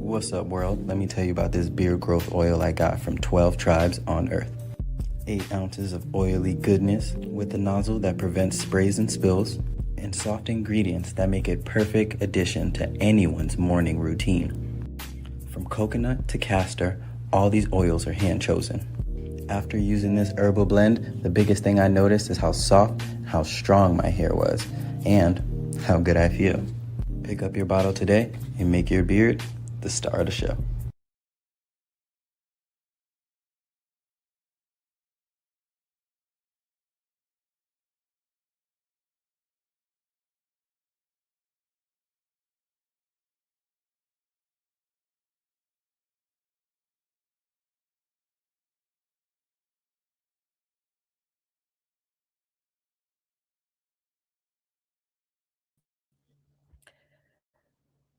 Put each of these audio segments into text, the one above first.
What's up, world? Let me tell you about this beard growth oil I got from 12 tribes on Earth. 8 ounces of oily goodness with a nozzle that prevents sprays and spills, and soft ingredients that make it perfect addition to anyone's morning routine. From coconut to castor, all these oils are hand chosen. After using this herbal blend, the biggest thing I noticed is how soft, how strong my hair was, and how good I feel. Pick up your bottle today and make your beard the star of the show.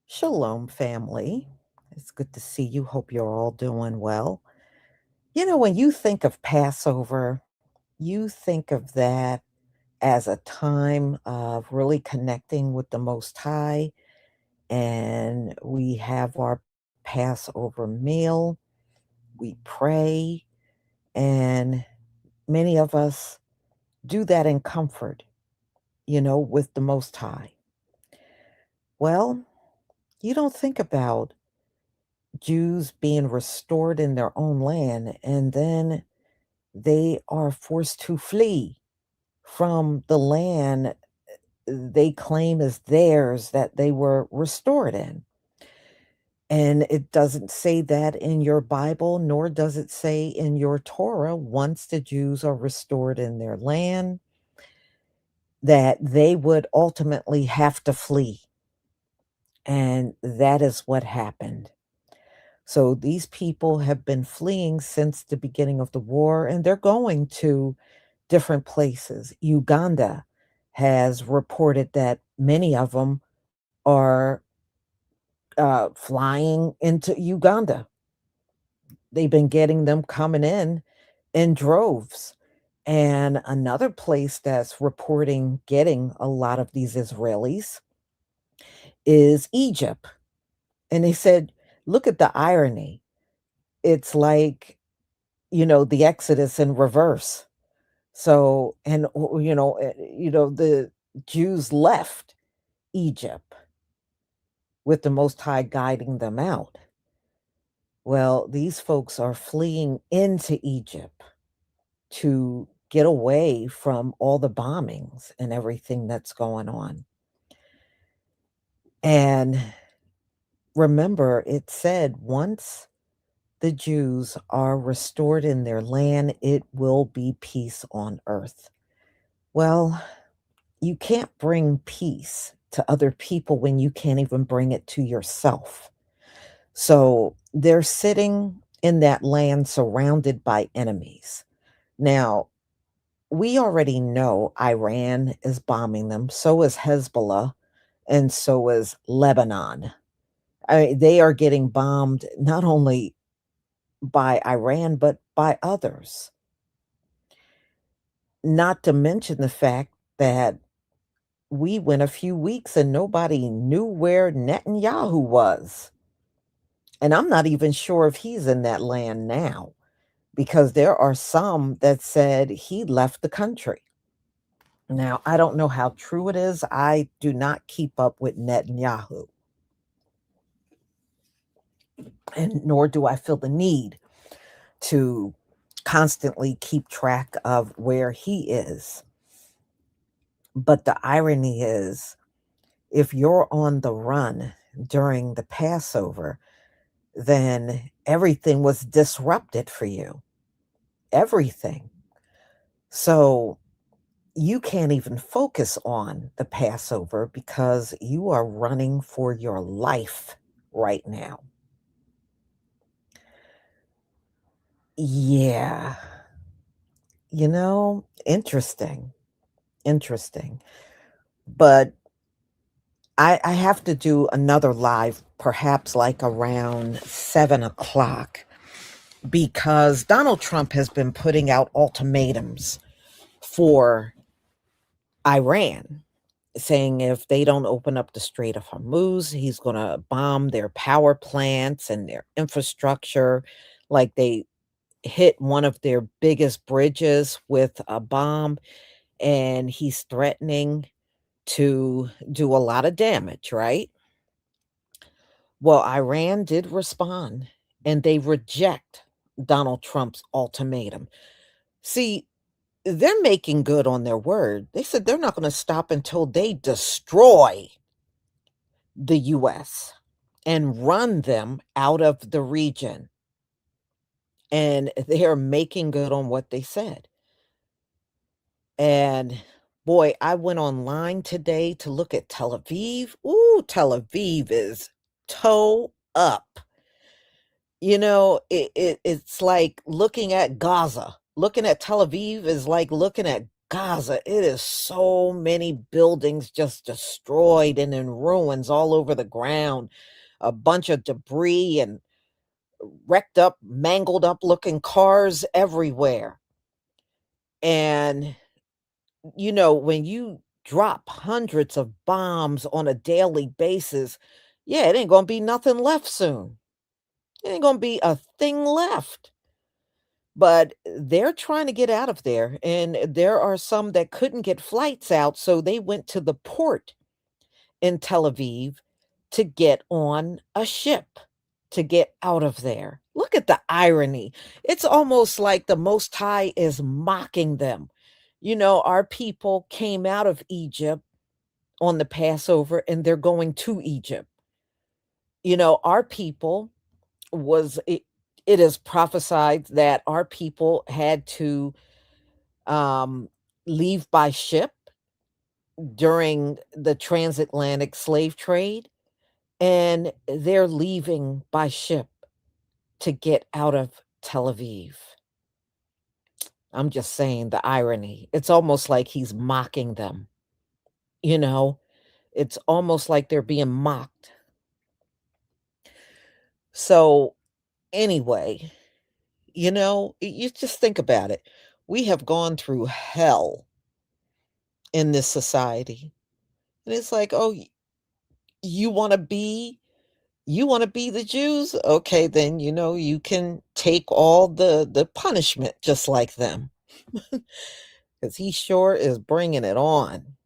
Shalom, family. It's good to see you. Hope you're all doing well. When you think of Passover, you think of that as a time of really connecting with the Most High. And we have our Passover meal, we pray, and many of us do that in comfort, with the Most High. Well, you don't think about Jews being restored in their own land, and then they are forced to flee from the land they claim is theirs that they were restored in. And it doesn't say that in your Bible, nor does it say in your Torah, once the Jews are restored in their land, that they would ultimately have to flee. And that is what happened. So these people have been fleeing since the beginning of the war, and they're going to different places. Uganda has reported that many of them are flying into Uganda. They've been getting them coming in droves. And another place that's reporting getting a lot of these Israelis is Egypt. And they said, look at the irony. It's like, the Exodus in reverse. So, and the Jews left Egypt with the Most High guiding them out. Well, these folks are fleeing into Egypt to get away from all the bombings and everything that's going on. And remember, it said once the Jews are restored in their land, it will be peace on earth. Well, you can't bring peace to other people when you can't even bring it to yourself. So they're sitting in that land surrounded by enemies. Now, we already know Iran is bombing them, so is Hezbollah, and so is Lebanon. They are getting bombed not only by Iran, but by others. Not to mention the fact that we went a few weeks and nobody knew where Netanyahu was. And I'm not even sure if he's in that land now, because there are some that said he left the country. Now, I don't know how true it is. I do not keep up with Netanyahu, and nor do I feel the need to constantly keep track of where he is. But the irony is, if you're on the run during the Passover, then everything was disrupted for you. Everything. So you can't even focus on the Passover because you are running for your life right now. Yeah. Interesting. Interesting. But I have to do another live, perhaps like around 7 o'clock, because Donald Trump has been putting out ultimatums for Iran. saying if they don't open up the Strait of Hormuz, he's going to bomb their power plants and their infrastructure. Like they hit one of their biggest bridges with a bomb, and he's threatening to do a lot of damage, right? Well, Iran did respond and they reject Donald Trump's ultimatum. See, they're making good on their word. They said they're not going to stop until they destroy the US and run them out of the region. And they are making good on what they said. And boy, I went online today to look at Tel Aviv. Ooh, Tel Aviv is toe up. It's like looking at Gaza. Looking at Tel Aviv is like looking at Gaza. It is so many buildings just destroyed and in ruins all over the ground. A bunch of debris and wrecked up, mangled up looking cars everywhere. And, when you drop hundreds of bombs on a daily basis, yeah, it ain't going to be nothing left soon. It ain't going to be a thing left. But they're trying to get out of there. And there are some that couldn't get flights out. So they went to the port in Tel Aviv to get on a ship to get out of there. Look at the irony. It's almost like the Most High is mocking them. Our people came out of Egypt on the Passover and they're going to Egypt. Our people it is prophesied that our people had to um, leave by ship during the transatlantic slave trade, and they're leaving by ship to get out of Tel Aviv. I'm just saying the irony. It's almost like he's mocking them, you know? It's almost like they're being mocked. So, anyway, you just think about it. We have gone through hell in this society. And it's like, "Oh, you wanna be you wanna be the Jews? Okay, then, you can take all the punishment just like them, because he sure is bringing it on."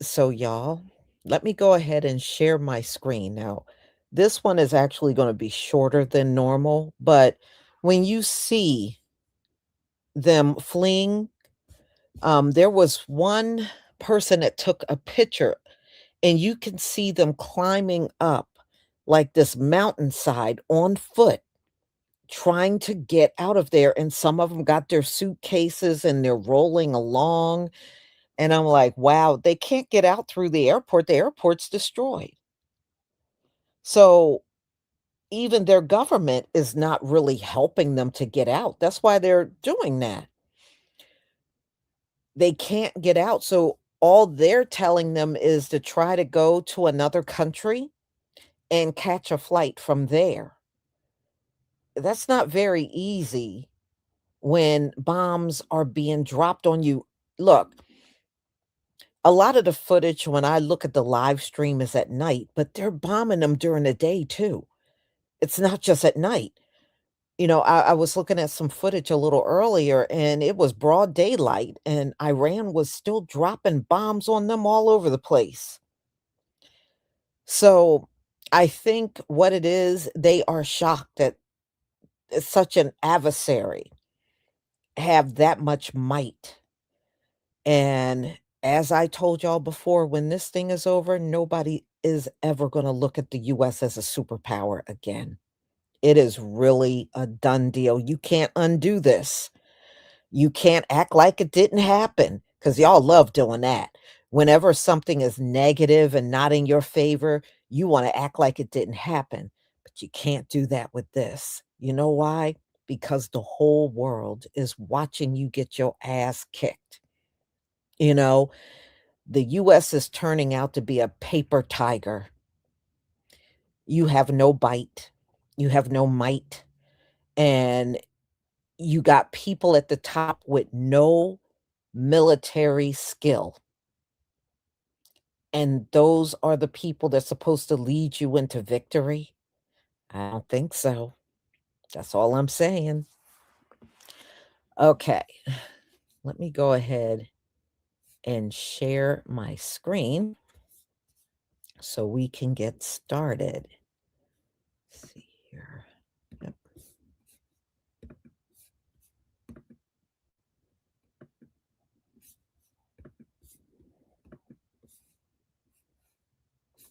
So, y'all, let me go ahead and share my screen. Now, this one is actually gonna be shorter than normal, but when you see them fleeing, there was one person that took a picture, and you can see them climbing up like this mountainside on foot, trying to get out of there. And some of them got their suitcases and they're rolling along. And I'm like, wow, they can't get out through the airport. The airport's destroyed. So even their government is not really helping them to get out. That's why they're doing that. They can't get out. So all they're telling them is to try to go to another country and catch a flight from there. That's not very easy when bombs are being dropped on you. Look, a lot of the footage when I look at the live stream is at night, but they're bombing them during the day too. It's not just at night. I was looking at some footage a little earlier and it was broad daylight and Iran was still dropping bombs on them all over the place. So I think what it is, they are shocked that such an adversary have that much might. And as I told y'all before, when this thing is over, nobody is ever going to look at the US as a superpower again. It is really a done deal. You can't undo this. You can't act like it didn't happen because y'all love doing that. Whenever something is negative and not in your favor, you want to act like it didn't happen. But you can't do that with this. You know why? Because the whole world is watching you get your ass kicked. You know, the US is turning out to be a paper tiger. You have no bite, you have no might, and you got people at the top with no military skill. And those are the people that's supposed to lead you into victory? I don't think so. That's all I'm saying. Okay, let me go ahead and share my screen so we can get started. Let's see here. Yep.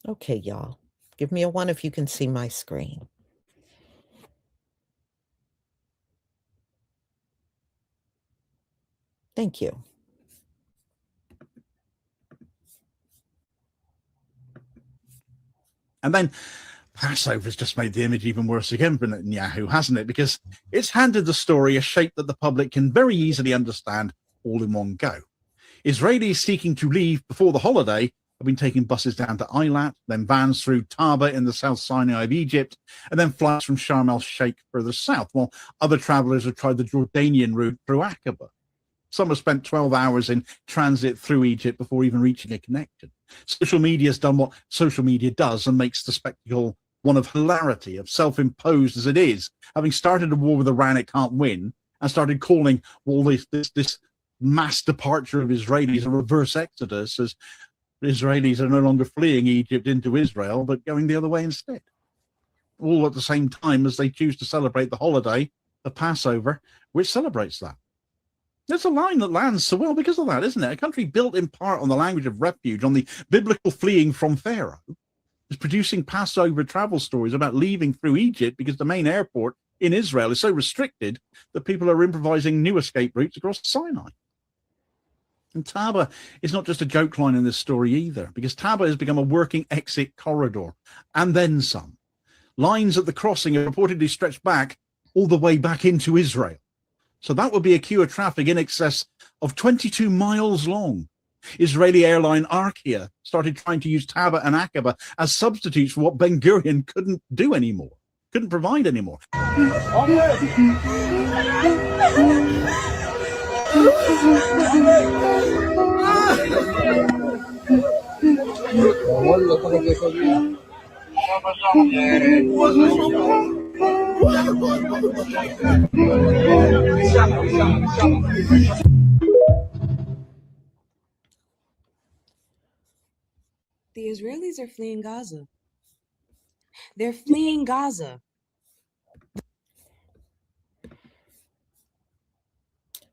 Okay, y'all. Give me a 1 if you can see my screen. Thank you. And then Passover's just made the image even worse again for Netanyahu, hasn't it? Because it's handed the story a shape that the public can very easily understand all in one go. Israelis seeking to leave before the holiday have been taking buses down to Eilat, then vans through Taba in the South Sinai of Egypt, and then flights from Sharm el-Sheikh further south, while other travelers have tried the Jordanian route through Aqaba. Some have spent 12 hours in transit through Egypt before even reaching a connection. Social media has done what social media does and makes the spectacle one of hilarity, of self-imposed as it is. Having started a war with Iran it can't win, and started calling all this mass departure of Israelis a reverse exodus, as Israelis are no longer fleeing Egypt into Israel, but going the other way instead. All at the same time as they choose to celebrate the holiday of Passover, which celebrates that. There's a line that lands so well because of that, isn't it? A country built in part on the language of refuge, on the biblical fleeing from Pharaoh, is producing Passover travel stories about leaving through Egypt because the main airport in Israel is so restricted that people are improvising new escape routes across Sinai. And Taba is not just a joke line in this story either, because Taba has become a working exit corridor, and then some. Lines at the crossing are reportedly stretched back all the way back into Israel. So that would be a queue of traffic in excess of 22 miles long. Israeli airline Arkia started trying to use Taba and Aqaba as substitutes for what Ben Gurion couldn't do anymore, couldn't provide anymore. The Israelis are fleeing Gaza. They're fleeing Gaza.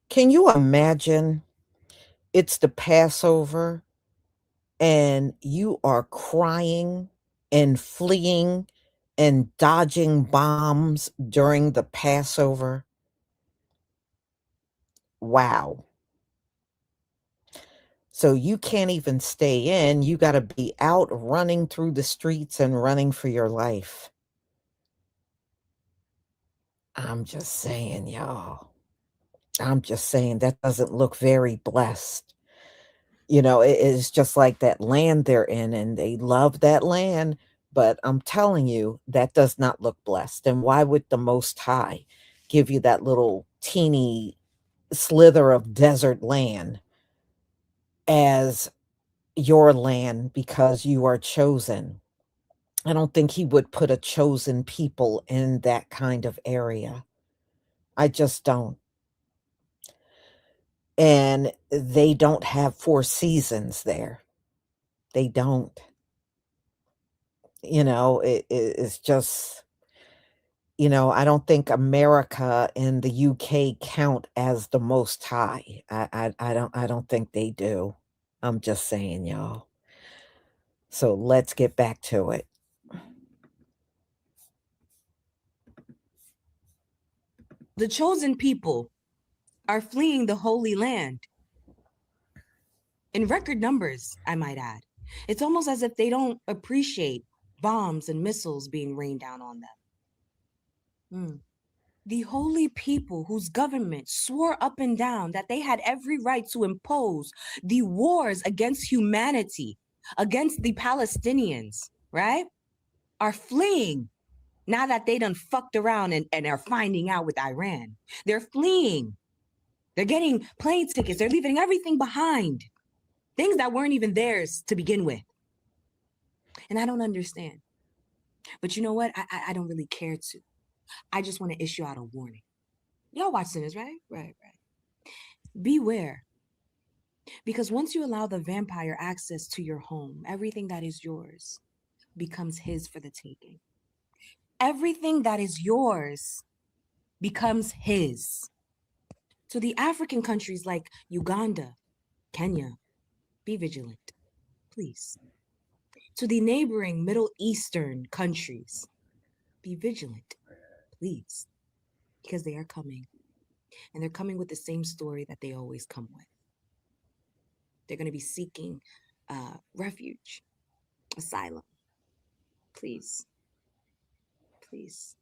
Can you imagine? It's the Passover and you are crying and fleeing and dodging bombs during the Passover. Wow. So you can't even stay in. You got to be out running through the streets and running for your life. I'm just saying, y'all. I'm just saying that doesn't look very blessed. You know, it is just like that land they're in, and they love that land. But I'm telling you, that does not look blessed. And why would the Most High give you that little teeny slither of desert land as your land because you are chosen? I don't think he would put a chosen people in that kind of area. I just don't. And they don't have 4 seasons there. They don't. You know, it's just, you know, I don't think America and the UK count as the Most High. I don't think they do. I'm just saying, y'all. So let's get back to it. The chosen people are fleeing the Holy Land. In record numbers, I might add. It's almost as if they don't appreciate bombs and missiles being rained down on them. The holy people whose government swore up and down that they had every right to impose the wars against humanity, against the Palestinians, right, are fleeing now that they done fucked around and are finding out with Iran. They're fleeing. They're getting plane tickets. They're leaving everything behind. Things that weren't even theirs to begin with. And I don't understand. But you know what? I don't really care to. I just want to issue out a warning. Y'all watching this, right? Right. Beware. Because once you allow the vampire access to your home, everything that is yours becomes his for the taking. Everything that is yours becomes his. To the African countries like Uganda, Kenya, be vigilant, please. To the neighboring Middle Eastern countries, be vigilant, please, because they are coming. And they're coming with the same story that they always come with. They're going to be seeking refuge, asylum. Please, please,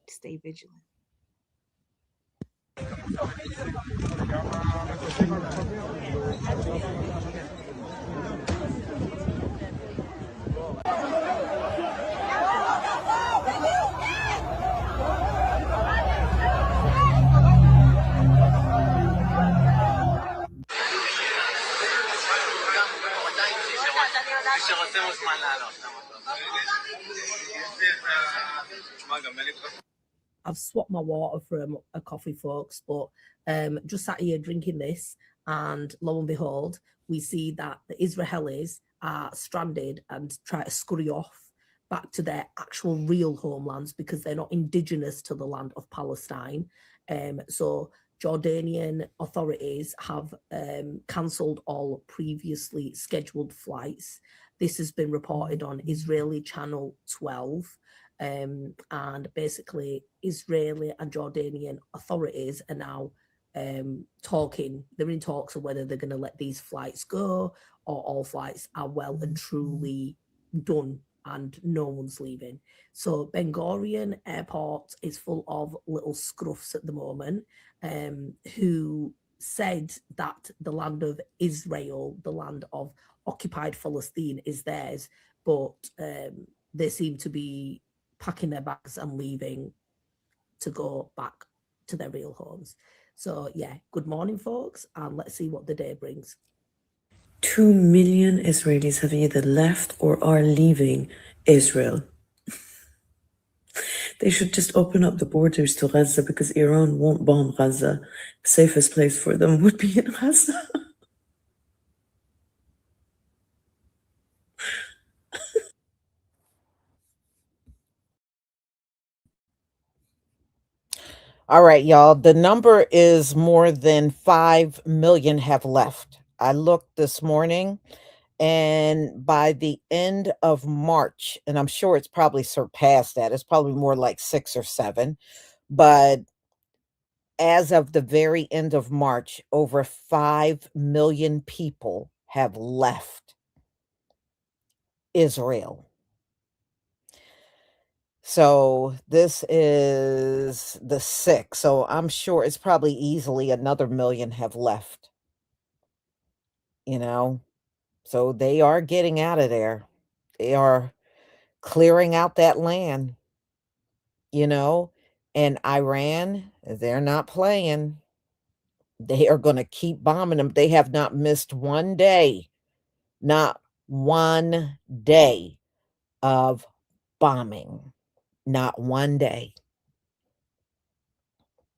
stay vigilant. I've swapped my water for a coffee, folks, but just sat here drinking this, and lo and behold, we see that the Israelis are stranded and try to scurry off back to their actual real homelands because they're not indigenous to the land of Palestine. So Jordanian authorities have cancelled all previously scheduled flights. This has been reported on Israeli Channel 12. And basically Israeli and Jordanian authorities are now talking. They're in talks of whether they're going to let these flights go or all flights are well and truly done and no one's leaving. So Ben Gurion Airport is full of little scruffs at the moment who said that the land of Israel, the land of occupied Palestine, is theirs, but they seem to be packing their bags and leaving to go back to their real homes. So yeah, good morning, folks, and let's see what the day brings. 2 million Israelis have either left or are leaving Israel. They should just open up the borders to Gaza because Iran won't bomb Gaza. The safest place for them would be in Gaza. All right, y'all. The number is more than 5 million have left. I looked this morning, and by the end of March, and I'm sure it's probably surpassed that, it's probably more like 6 or 7, but as of the very end of March, over 5 million people have left Israel. So this is the 6th. So I'm sure it's probably easily another million have left. You know, so they are getting out of there. They are clearing out that land, you know, and Iran, they're not playing. They are going to keep bombing them. They have not missed one day, not one day of bombing, not one day,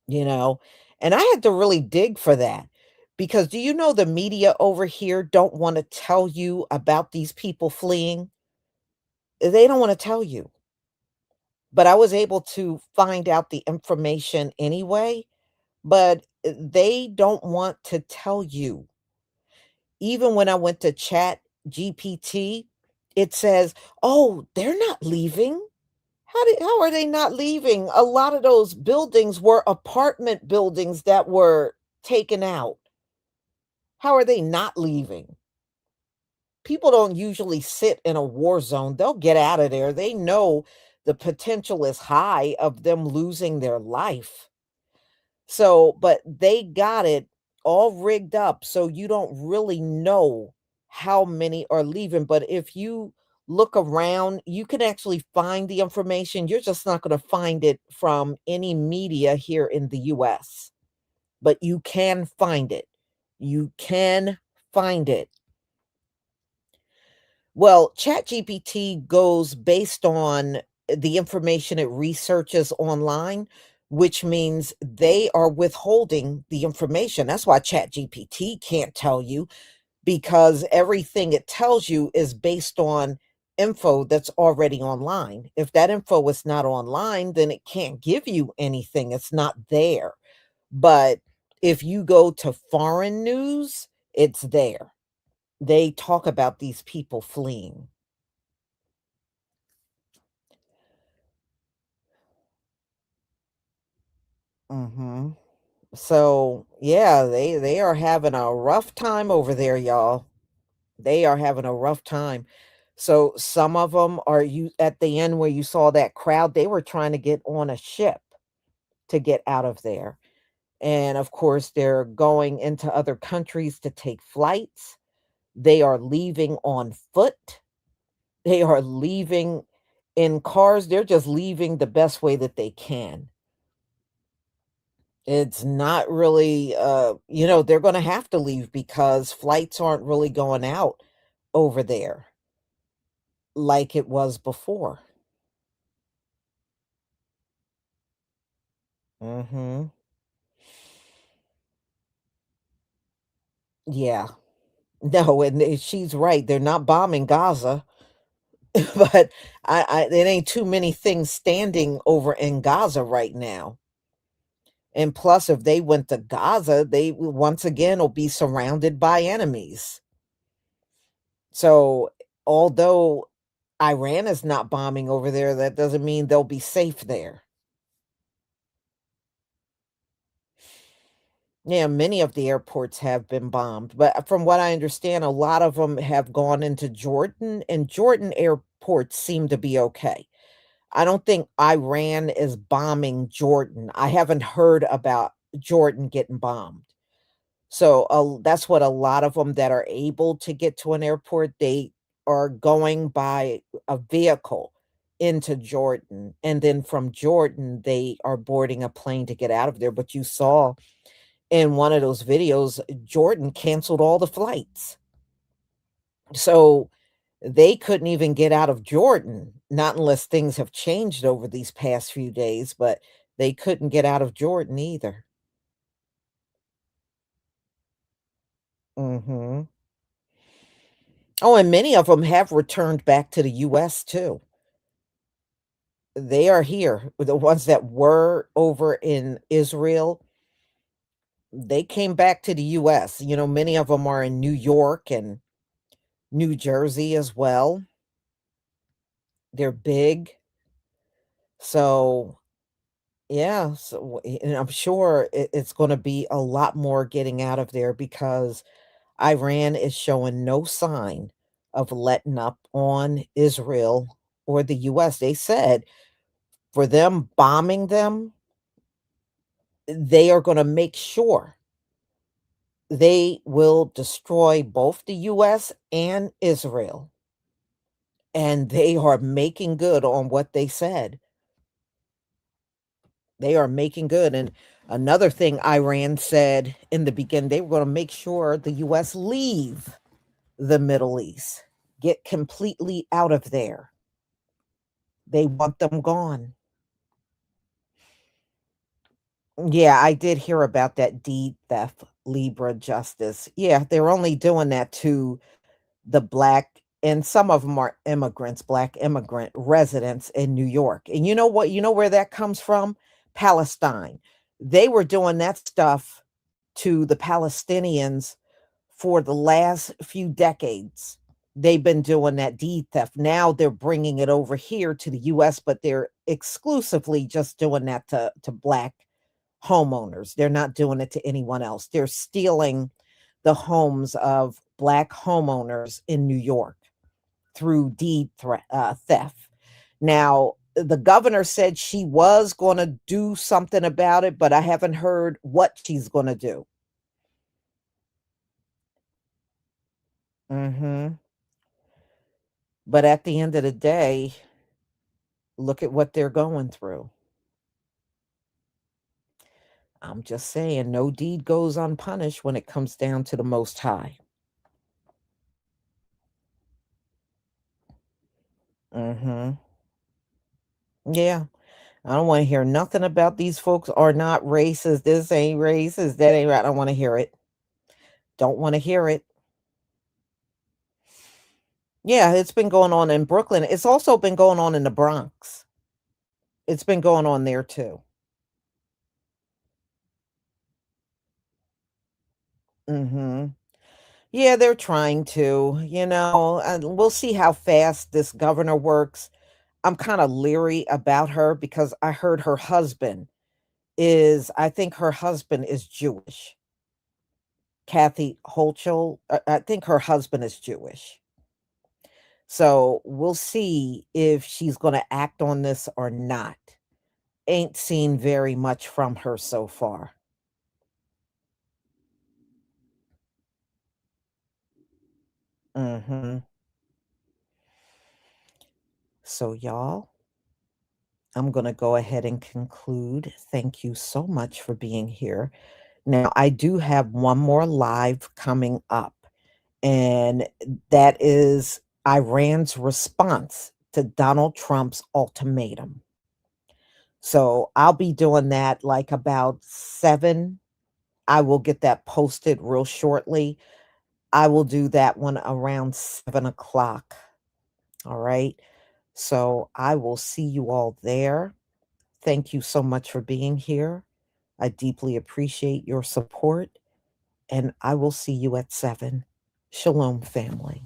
you know, and I had to really dig for that because do you know the media over here don't want to tell you about these people fleeing? They don't want to tell you. But I was able to find out the information anyway, but they don't want to tell you. Even when I went to Chat GPT, it says, "Oh, they're not leaving. How are they not leaving? A lot of those buildings were apartment buildings that were taken out. How are they not leaving?" People don't usually sit in a war zone. They'll get out of there. They know the potential is high of them losing their life. So, but they got it all rigged up so you don't really know how many are leaving. But if you look around, you can actually find the information. You're just not going to find it from any media here in the US, but you can find it. You can find it. Well, ChatGPT goes based on the information it researches online, which means they are withholding the information. That's why ChatGPT can't tell you, because everything it tells you is based on info that's already online. If that info is not online, then it can't give you anything. It's not there. But if you go to foreign news, it's there. They talk about these people fleeing. Mhm. So, yeah, they are having a rough time over there, y'all. They are having a rough time. So some of them are, you at the end where you saw that crowd, they were trying to get on a ship to get out of there. And of course, they're going into other countries to take flights. They are leaving on foot. They are leaving in cars. They're just leaving the best way that they can. It's not really, they're gonna have to leave because flights aren't really going out over there like it was before. Mhm. Yeah. No, and she's right, they're not bombing Gaza, but I it ain't too many things standing over in Gaza right now. And plus, if they went to Gaza, they once again will be surrounded by enemies. So, although Iran is not bombing over there, that doesn't mean they'll be safe there. Yeah, many of the airports have been bombed, but from what I understand, a lot of them have gone into Jordan, and Jordan airports seem to be okay. I don't think Iran is bombing Jordan. I haven't heard about Jordan getting bombed. So, that's what a lot of them that are able to get to an airport, they are going by a vehicle into Jordan, and then from Jordan, they are boarding a plane to get out of there, but you saw in one of those videos, Jordan canceled all the flights. So, they couldn't even get out of Jordan, not unless things have changed over these past few days, but they couldn't get out of Jordan either. Mhm. Oh, and many of them have returned back to the US too. They are here. The ones that were over in Israel, they came back to the US. Many of them are in New York and New Jersey as well. They're big. So, yeah, and I'm sure it's gonna be a lot more getting out of there because Iran is showing no sign of letting up on Israel or the US. They said for them bombing them, they are gonna make sure they will destroy both the US and Israel, and they are making good on what they said. They are making good, and another thing Iran said in the beginning, they were gonna make sure the US leave the Middle East, get completely out of there. They want them gone. Yeah, I did hear about that deed theft, Libra justice. Yeah, they're only doing that to the black, and some of them are immigrants, black immigrant residents in New York. And you know what? You know where that comes from? Palestine. They were doing that stuff to the Palestinians for the last few decades. They've been doing that deed theft. Now they're bringing it over here to the US, but they're exclusively just doing that to black homeowners. They're not doing it to anyone else. They're stealing the homes of black homeowners in New York through theft. Now, the governor said she was going to do something about it, but I haven't heard what she's going to do. Mhm. But at the end of the day, look at what they're going through. I'm just saying, no deed goes unpunished when it comes down to the Most High. Mhm. Yeah. I don't wanna hear nothing about these folks are not racist, this ain't racist, that ain't right, I don't wanna hear it. Don't wanna hear it. Yeah, it's been going on in Brooklyn. It's also been going on in the Bronx. It's been going on there too. Mhm. Yeah, they're trying to, and we'll see how fast this governor works. I'm kinda leery about her because I heard her husband I think her husband is Jewish. Kathy Hochul, I think her husband is Jewish. So, we'll see if she's gonna act on this or not. Ain't seen very much from her so far. Mhm. So, y'all, I'm gonna go ahead and conclude. Thank you so much for being here. Now, I do have one more live coming up, and that is Iran's response to Donald Trump's ultimatum. So, I'll be doing that, like, about 7. I will get that posted real shortly. I will do that one around 7 o'clock. All right? So, I will see you all there. Thank you so much for being here. I deeply appreciate your support, and I will see you at 7. Shalom, family.